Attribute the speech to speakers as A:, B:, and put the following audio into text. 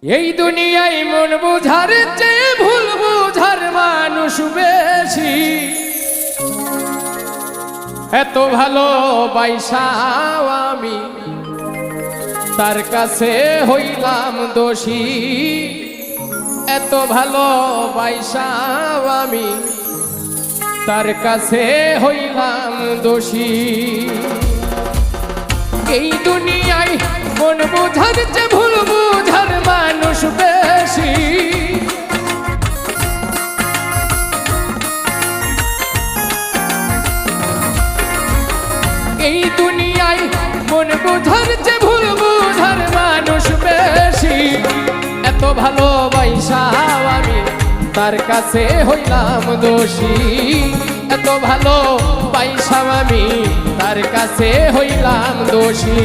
A: এই দুনিয়ায় মন বুঝার চেয়ে ভুল বুঝার মানুষ বেশি। এত ভালো বাইসাও আমি তার কাছে হইলাম দোষী। এত ভালো বাইসাও আমি তার কাছে হইলাম দোষী। এই দুনিয়ায় মন বুঝার চেয়ে ভুল বুঝার মানুষ বেশি। এই দুনিয়ায় মন বুঝার চেয়ে ভুল বুঝার মানুষ বেশি। এত ভালোবাসাও আমি তার কাছে হইলাম দোষী। এত ভালোবাসাও আমি তার কাছে হইলাম দোষী।